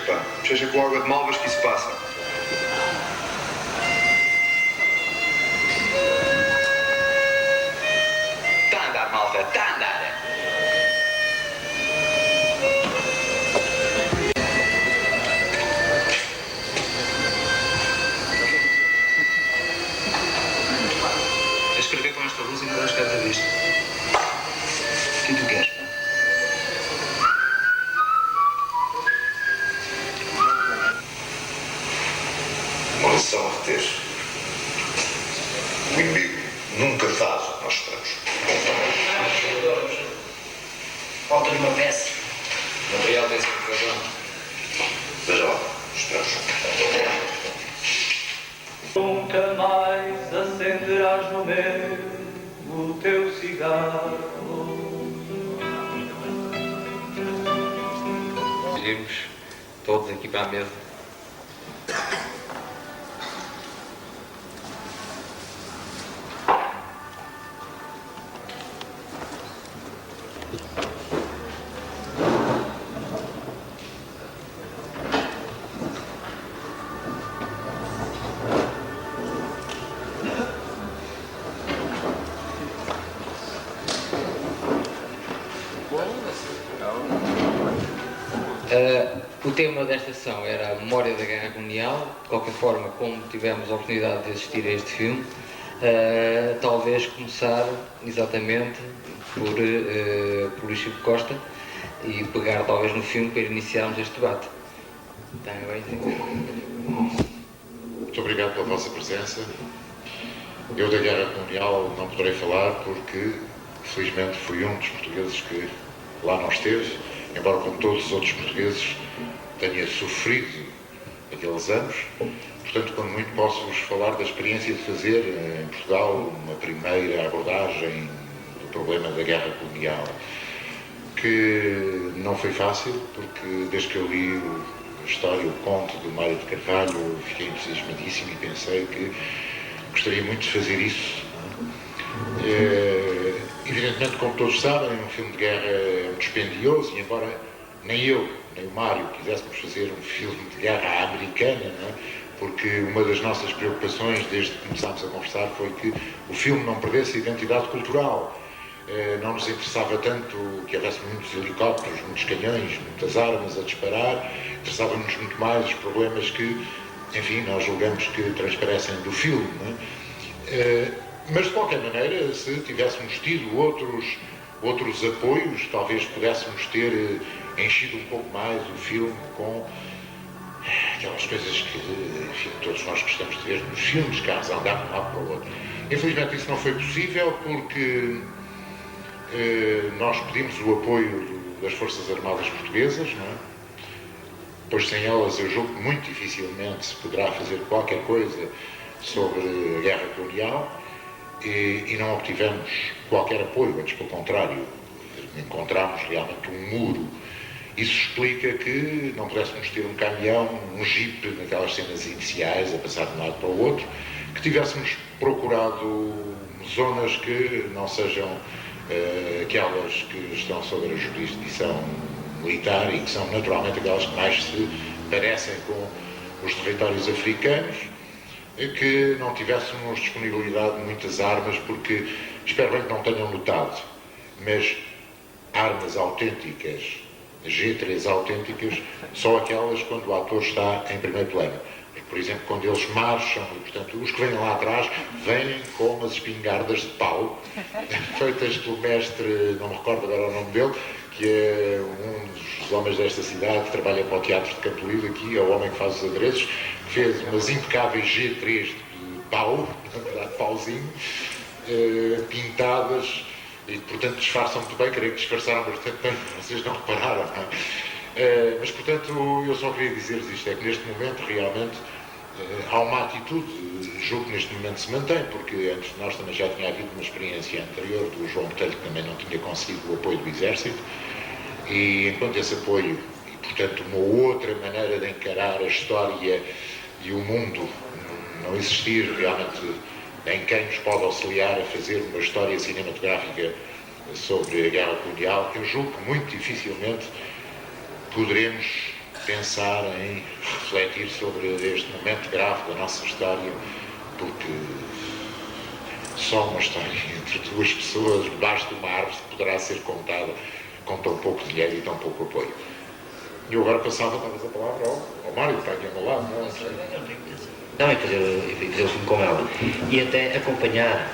pá. Fecha com água de malvas que isso passa. Tá a andar, malta, tá a andar. A escrever com esta luz e não escreves a vista. O que tu queres? Uma lição a reter. O inimigo nunca faz o que nós esperamos. Falta-lhe uma peça. O material tem sempre razão. Veja lá, esperamos. Nunca mais acenderás no meu o teu cigarro. Irmos todos aqui para a mesa. O tema desta sessão era a memória da Guerra Colonial. De qualquer forma, como tivemos a oportunidade de assistir a este filme, talvez começar exatamente por Luís Chico Costa e pegar talvez no filme para iniciarmos este debate. Muito obrigado pela vossa presença. Eu da Guerra Colonial não poderei falar porque, felizmente, fui um dos portugueses que lá não esteve, embora como todos os outros portugueses tenha sofrido aqueles anos. Portanto, quando muito posso-vos falar da experiência de fazer em Portugal uma primeira abordagem do problema da Guerra Colonial, que não foi fácil, porque desde que eu li a história, o conto do Mário de Carvalho, fiquei entusiasmadíssimo e pensei que gostaria muito de fazer isso. Evidentemente, como todos sabem, um filme de guerra é um dispendioso, e embora nem eu, nem o Mário quiséssemos fazer um filme de guerra à americana, não é? Porque uma das nossas preocupações desde que começámos a conversar foi que o filme não perdesse a identidade cultural. Não nos interessava tanto que houvesse muitos helicópteros, muitos canhões, muitas armas a disparar, interessava-nos muito mais os problemas que, enfim, nós julgamos que transparecem do filme, não é? Mas de qualquer maneira, se tivéssemos tido outros apoios, talvez pudéssemos ter enchido um pouco mais o filme com aquelas coisas que, enfim, todos nós gostamos de ver nos filmes, carros a andar de um lado para o outro. Infelizmente isso não foi possível porque nós pedimos o apoio das Forças Armadas Portuguesas, não é? Pois sem elas eu julgo que muito dificilmente se poderá fazer qualquer coisa sobre a guerra colonial. E não obtivemos qualquer apoio, antes pelo contrário, encontramos realmente um muro. Isso explica que não pudéssemos ter um caminhão, um jipe, naquelas cenas iniciais, a passar de um lado para o outro, que tivéssemos procurado zonas que não sejam aquelas que estão sob a jurisdição militar e que são naturalmente aquelas que mais se parecem com os territórios africanos, que não tivéssemos disponibilidade de muitas armas, porque espero bem que não tenham notado, mas armas autênticas, G3 autênticas, só aquelas quando o ator está em primeiro plano. Por exemplo, quando eles marcham, e, portanto, os que vêm lá atrás vêm com umas espingardas de pau, feitas pelo mestre, não me recordo agora o nome dele, que é um dos homens desta cidade, que trabalha para o Teatro de Campo Lido aqui, é o homem que faz os adereços, que fez umas impecáveis G3 de pau, de pauzinho, pintadas, e portanto disfarçam muito bem, creio que disfarçaram bastante bem, vocês não repararam, não é? Mas portanto eu só queria dizer-vos isto, é que neste momento realmente há uma atitude, julgo que neste momento se mantém, porque antes de nós também já tinha havido uma experiência anterior do João Botelho, que também não tinha conseguido o apoio do Exército, e enquanto esse apoio, e portanto uma outra maneira de encarar a história e o mundo não existir realmente em quem nos pode auxiliar a fazer uma história cinematográfica sobre a guerra colonial, eu julgo que muito dificilmente poderemos pensar em refletir sobre este momento grave da nossa história, porque só uma história entre duas pessoas debaixo de uma árvore poderá ser contada com tão pouco dinheiro e tão pouco apoio. E eu agora passava talvez a palavra ao Mário, que está aqui ao meu lado, não sei. Não, é fazer o filme com ela. E até acompanhar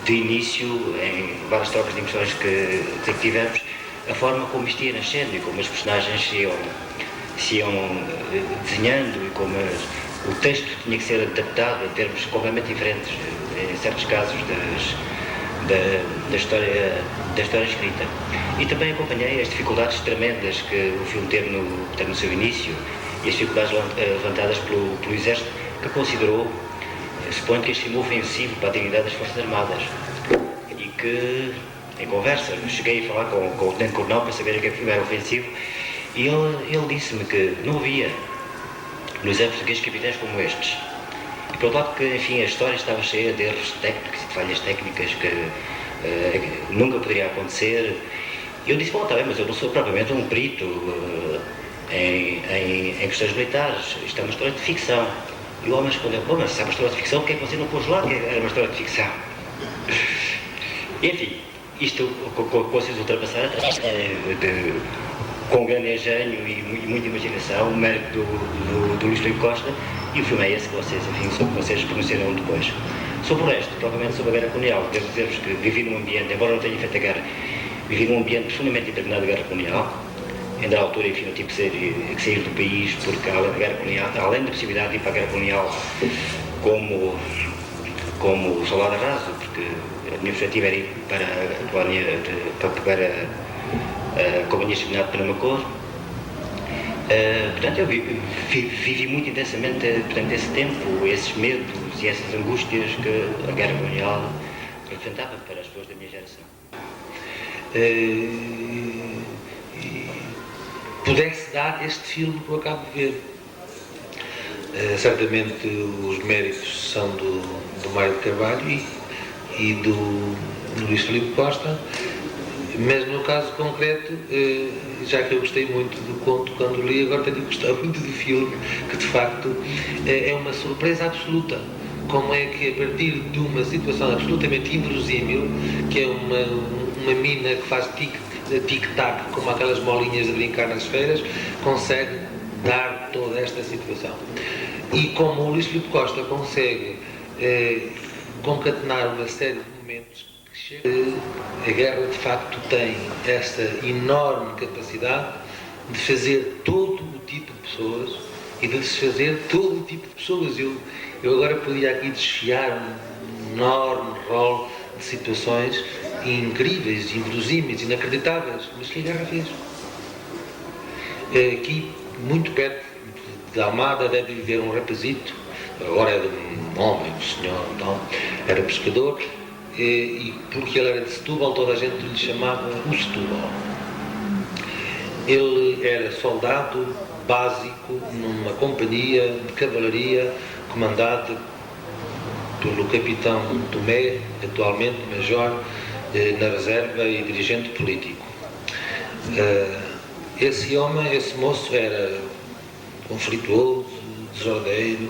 de início, em várias trocas de impressões que tivemos, a forma como isto ia nascendo e como as personagens se iam desenhando e como o texto tinha que ser adaptado a termos completamente diferentes, em certos casos, da história escrita. E também acompanhei as dificuldades tremendas que o filme teve no seu início e as dificuldades levantadas pelo Exército, que considerou, suponho que este filme ofensivo para a dignidade das Forças Armadas. E que, em conversa, cheguei a falar com o Tenente Coronel para saber que o filme era ofensivo, e ele disse-me que não havia no Exército português capitães como estes. E por outro lado, que, enfim, a história estava cheia de erros técnicos e de falhas técnicas que nunca poderia acontecer. E eu disse, bom, está bem, mas eu não sou propriamente um perito em questões militares, isto é uma história de ficção. E o homem respondeu, bom, mas se é uma história de ficção, por que é que você não pôs lá que era uma história de ficção? Enfim, isto consiste ultrapassar com grande engenho e muita imaginação, o mérito do Luís Filipe Costa, e o filme é esse que vocês pronunciaram depois. Sobre o resto, provavelmente sobre a guerra colonial, devo dizer-vos que vivi num ambiente, embora não tenha feito a guerra, vivi num ambiente profundamente impregnado da guerra colonial. Ainda à altura, enfim, eu tive que sair do país, porque além da guerra colonial, além da possibilidade de ir para a guerra colonial como soldado raso, porque a minha perspectiva era ir para a colónia, para a Companhia Disciplinada de Penamacor. Portanto, eu vivi muito intensamente, portanto, esse tempo, esses medos e essas angústias que a guerra colonial representava para as pessoas da minha geração. Pudesse dar este filme que eu acabo de ver. Certamente os méritos são do Mário de Carvalho e do Luís Filipe Costa, mas no caso concreto, já que eu gostei muito do conto quando li, agora tenho gostado muito do filme, que de facto é uma surpresa absoluta. Como é que a partir de uma situação absolutamente inverosímil, que é uma mina que faz tic-tac, como aquelas molinhas de brincar nas feiras, consegue dar toda esta situação. E como o Luís Filipe Costa consegue concatenar uma série de momentos que chegam, a guerra de facto tem esta enorme capacidade de fazer todo o tipo de pessoas e de desfazer todo o tipo de pessoas. Eu agora podia aqui desfiar um enorme rol de situações incríveis, inverosímeis, inacreditáveis, mas que a guerra fez. Aqui, muito perto de Almada, deve viver um rapazito, agora é de um homem, um senhor, então, era pescador, e porque ele era de Setúbal, toda a gente lhe chamava o Setúbal. Ele era soldado básico numa companhia de cavalaria comandada pelo capitão Tomé, atualmente major na reserva e dirigente político. Esse homem, esse moço era conflituoso, desordeiro,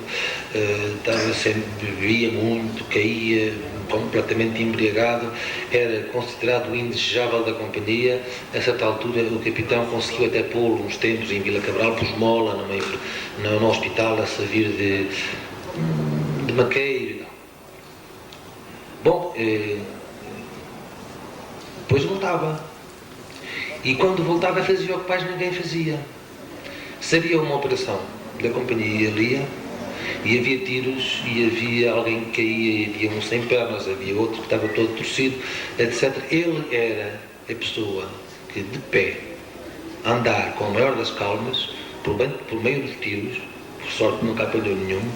bebia muito, caía completamente embriagado, era considerado o indesejável da companhia. A certa altura o capitão conseguiu até pô-lo uns tempos em Vila Cabral, pôs mola no hospital a servir de maqueiro. Bom, depois voltava. E quando voltava fazia o que mais ninguém fazia. Sabia uma operação da companhia, lia, e havia tiros, e havia alguém que caía, e havia um sem pernas, havia outro que estava todo torcido, etc. Ele era a pessoa que, de pé, andar com a maior das calmas, por meio dos tiros, por sorte nunca apanhou nenhum,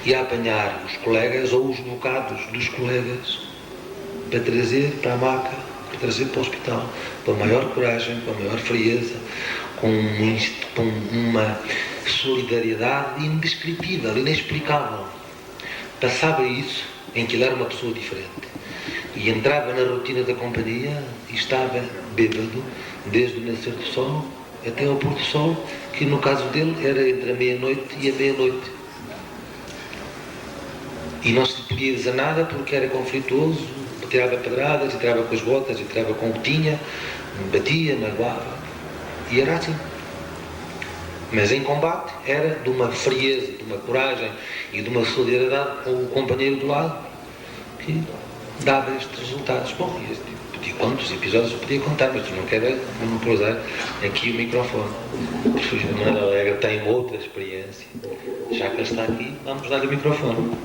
e a apanhar os colegas ou os bocados dos colegas para trazer para a maca, para trazer para o hospital, com a maior coragem, com a maior frieza, com uma solidariedade indescritível, inexplicável. Passava isso em que ele era uma pessoa diferente. E entrava na rotina da companhia e estava bêbado desde o nascer do sol até ao pôr do sol, que no caso dele era entre a meia-noite e a meia-noite. E não se lhe podia dizer nada porque era conflituoso, tirava pedradas, entrava com as botas, entrava com o que tinha, batia, magoava. E era assim. Mas em combate era de uma frieza, de uma coragem e de uma solidariedade com o companheiro do lado que dava estes resultados. Bom, quantos episódios eu podia contar, mas não quero monopolizar aqui o microfone. A Manuela Alegre tem outra experiência. Já que ele está aqui, vamos dar-lhe o microfone.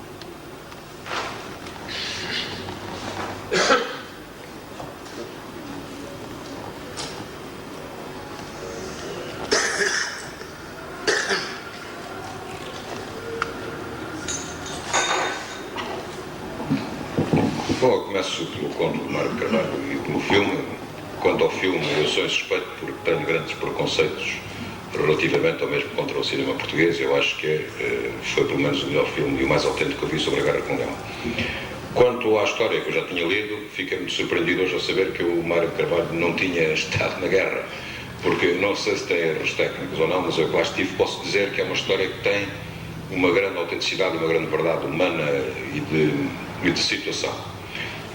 Bom, eu começo pelo conto do Mário Carvalho e pelo filme. Quanto ao filme, eu sou insuspeito porque tenho grandes preconceitos relativamente ao mesmo contra o cinema português. Eu acho que foi pelo menos o melhor filme e o mais autêntico que eu vi sobre a Guerra Colonial. Quanto à história que eu já tinha lido, fiquei muito surpreendido hoje a saber que o Mário Carvalho não tinha estado na guerra, porque não sei se tem erros técnicos ou não, mas eu que lá estive posso dizer que é uma história que tem uma grande autenticidade, uma grande verdade humana e de situação.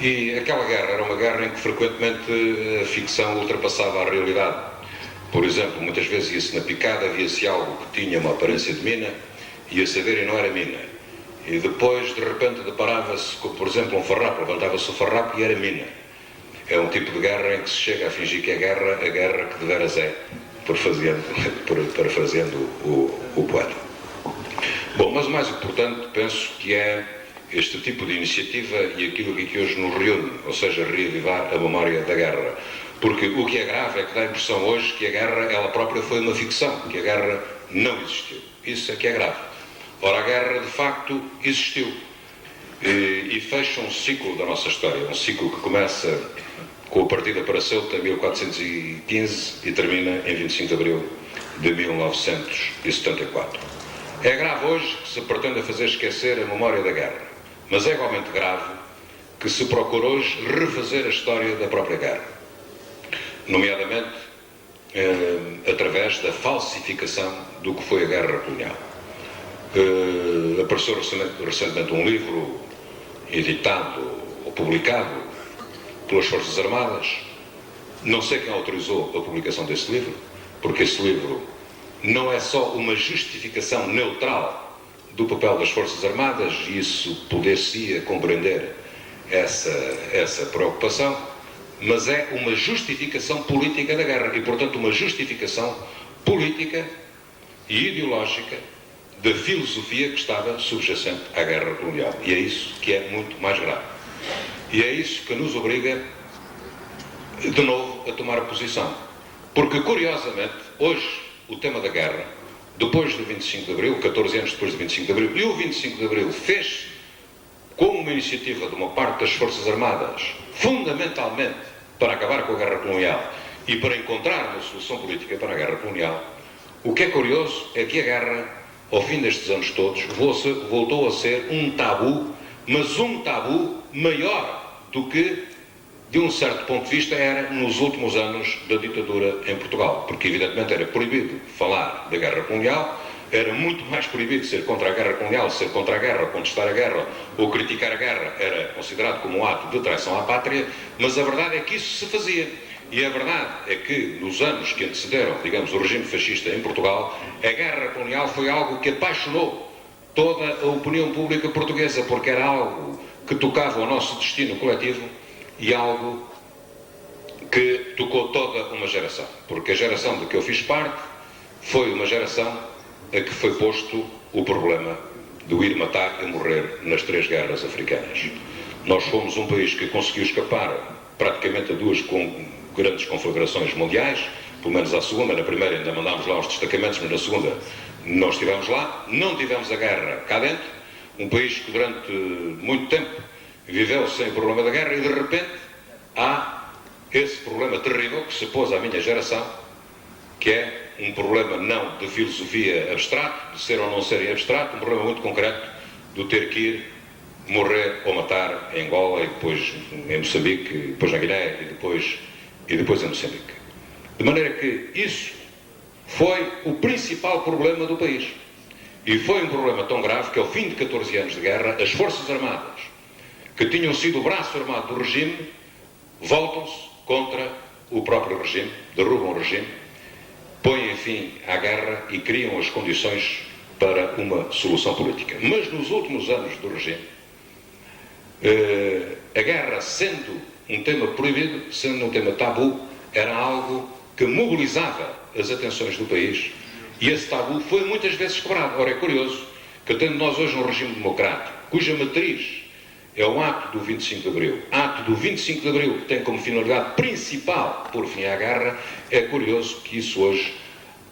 E aquela guerra era uma guerra em que frequentemente a ficção ultrapassava a realidade. Por exemplo, muitas vezes ia-se na picada, via-se algo que tinha uma aparência de mina, ia-se a ver e não era mina. E depois, de repente, deparava-se com, por exemplo, um farrapo, levantava-se o farrapo e era mina. É um tipo de guerra em que se chega a fingir que é a guerra que de veras é, parafraseando o poeta. Bom, mas o mais importante, penso que é este tipo de iniciativa e aquilo que hoje nos reúne, ou seja, reavivar a memória da guerra. Porque o que é grave é que dá a impressão hoje que a guerra, ela própria foi uma ficção, que a guerra não existiu. Isso é que é grave. Ora, a guerra, de facto, existiu. E fecha um ciclo da nossa história, um ciclo que começa com a partida para Ceuta em 1415 e termina em 25 de abril de 1974. É grave hoje que se pretenda fazer esquecer a memória da guerra. Mas é igualmente grave que se procure hoje refazer a história da própria guerra, nomeadamente através da falsificação do que foi a guerra colonial. Apareceu recentemente um livro editado ou publicado pelas Forças Armadas. Não sei quem autorizou a publicação desse livro, porque esse livro não é só uma justificação neutral do papel das Forças Armadas, e isso poder-se-ia compreender essa preocupação, mas é uma justificação política da guerra e, portanto, uma justificação política e ideológica da filosofia que estava subjacente à guerra colonial. E é isso que é muito mais grave. E é isso que nos obriga, de novo, a tomar posição. Porque, curiosamente, hoje, o tema da guerra, depois do 25 de Abril, 14 anos depois do 25 de Abril, e o 25 de Abril fez como uma iniciativa de uma parte das Forças Armadas, fundamentalmente para acabar com a guerra colonial e para encontrar uma solução política para a guerra colonial. O que é curioso é que a guerra, ao fim destes anos todos, voltou a ser um tabu, mas um tabu maior do que, de um certo ponto de vista, era nos últimos anos da ditadura em Portugal, porque evidentemente era proibido falar da guerra colonial, era muito mais proibido ser contra a guerra colonial, ser contra a guerra, contestar a guerra ou criticar a guerra era considerado como um ato de traição à pátria, mas a verdade é que isso se fazia. E a verdade é que nos anos que antecederam, digamos, o regime fascista em Portugal, a guerra colonial foi algo que apaixonou toda a opinião pública portuguesa, porque era algo que tocava o nosso destino coletivo e algo que tocou toda uma geração, porque a geração de que eu fiz parte foi uma geração a que foi posto o problema do ir matar e morrer nas 3 guerras africanas. Nós fomos um país que conseguiu escapar praticamente a 2 grandes conflagrações mundiais, pelo menos à segunda. Na primeira ainda mandámos lá os destacamentos, mas na segunda não estivemos lá, não tivemos a guerra cá dentro, um país que durante muito tempo viveu sem o problema da guerra, e de repente há esse problema terrível que se pôs à minha geração, que é um problema não de filosofia abstrato, de ser ou não ser em abstrato, um problema muito concreto do ter que ir morrer ou matar em Angola, e depois em Moçambique, e depois na Guiné, e depois em Moçambique. De maneira que isso foi o principal problema do país. E foi um problema tão grave que, ao fim de 14 anos de guerra, as Forças Armadas, que tinham sido o braço armado do regime, voltam-se contra o próprio regime, derrubam o regime, põem fim à guerra e criam as condições para uma solução política. Mas nos últimos anos do regime, a guerra, sendo um tema proibido, sendo um tema tabu, era algo que mobilizava as atenções do país, e esse tabu foi muitas vezes quebrado. Ora, é curioso que, tendo nós hoje um regime democrático, cuja matriz é o ato do 25 de Abril, ato do 25 de Abril que tem como finalidade principal pôr fim à guerra, é curioso que isso hoje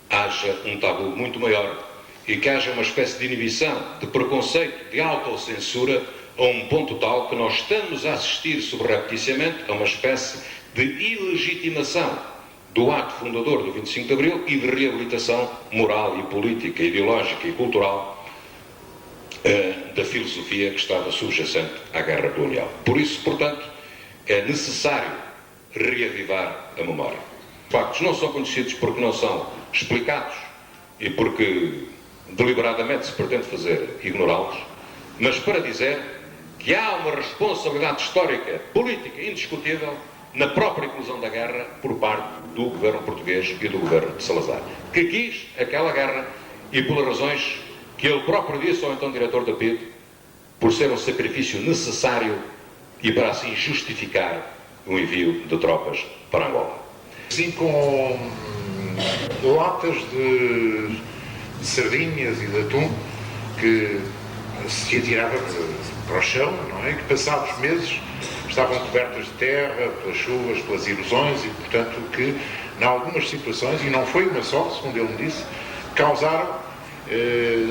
haja um tabu muito maior e que haja uma espécie de inibição, de preconceito, de autocensura, a um ponto tal que nós estamos a assistir subrepticiamente a uma espécie de ilegitimação do ato fundador do 25 de Abril e de reabilitação moral e política, ideológica e cultural da filosofia que estava subjacente à guerra colonial. Por isso, portanto, é necessário reavivar a memória. Os factos não são conhecidos porque não são explicados e porque deliberadamente se pretende fazer ignorá-los, mas para dizer que há uma responsabilidade histórica, política, indiscutível na própria inclusão da guerra por parte do governo português e do governo de Salazar, que quis aquela guerra e pelas razões que ele próprio disse ao então diretor da PIDE, por ser um sacrifício necessário e para assim justificar o envio de tropas para Angola. Assim, com latas de sardinhas e de atum que se atirava para o chão, não é? Que passados meses estavam cobertas de terra, pelas chuvas, pelas erosões e, portanto, que, em algumas situações, e não foi uma só, segundo ele me disse, causaram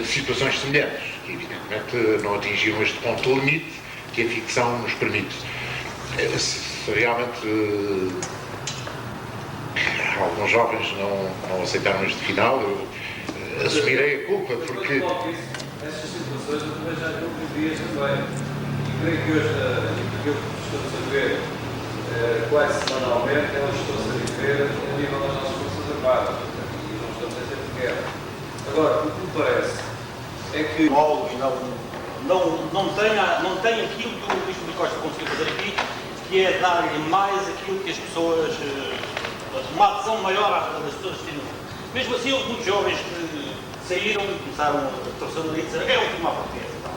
situações semelhantes, que evidentemente não atingiram este ponto limite que a ficção nos permite. Se realmente alguns jovens não aceitaram este final, eu assumirei a culpa, porque... Essas situações eu também já compreendi também. E creio que hoje, aquilo que estamos a ver quase semanalmente, elas estão-se a viver a nível das nossas Forças Armadas. E não estamos a ter de guerra. Agora, o que me parece é que não tem aquilo que o Luís Filipe Costa conseguiu fazer aqui, que é dar-lhe mais aquilo que as pessoas, uma adesão maior às pessoas que têm. Mesmo assim, houve muitos jovens que saíram e começaram a torcer o nariz e dizer é o filme à portuguesa e tal.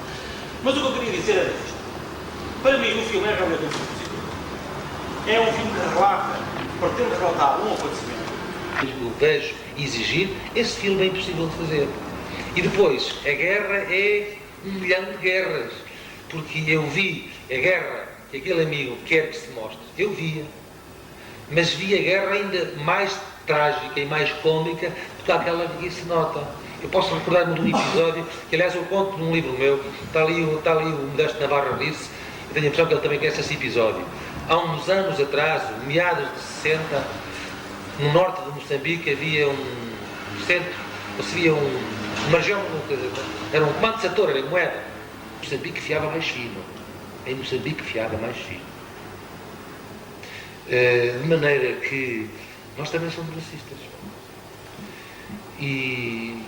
Mas o que eu queria dizer era isto. Para mim, o filme é realmente um filme positivo. É um filme que relata, pretende relatar um acontecimento. Eu vejo exigir, esse filme é impossível de fazer. E depois, a guerra é 1 milhão de guerras. Porque eu vi a guerra que aquele amigo quer que se mostre. Eu via. Mas vi a guerra ainda mais trágica e mais cómica do que aquela que aqui se nota. Eu posso recordar-me de um episódio, que aliás eu conto num livro meu, está ali o Modesto Navarro disse, eu tenho a impressão que ele também conhece esse episódio. Há uns anos atrás, meados de 60, no norte de Moçambique havia um centro, ou se via uma região, era um comando de setor, era moeda. Moçambique fiava mais fino. Em Moçambique fiava mais fino. De maneira que nós também somos racistas. E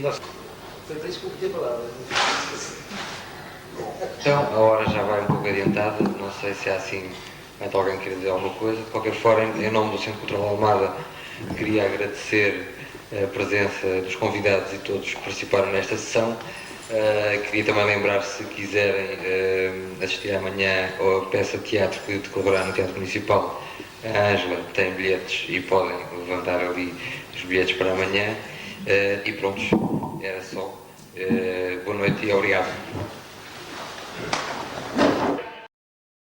nós... Desculpe ter palavras. Então, a hora já vai um pouco adiantada, não sei se há assim mais alguém que queira dizer alguma coisa. De qualquer forma, em nome do Centro Cultural Almada, queria agradecer a presença dos convidados e todos que participaram nesta sessão. Queria também lembrar, se quiserem assistir amanhã à peça de teatro que decorrerá no Teatro Municipal, a Ângela tem bilhetes e podem levantar ali os bilhetes para amanhã. E pronto, era só. Boa noite e obrigado.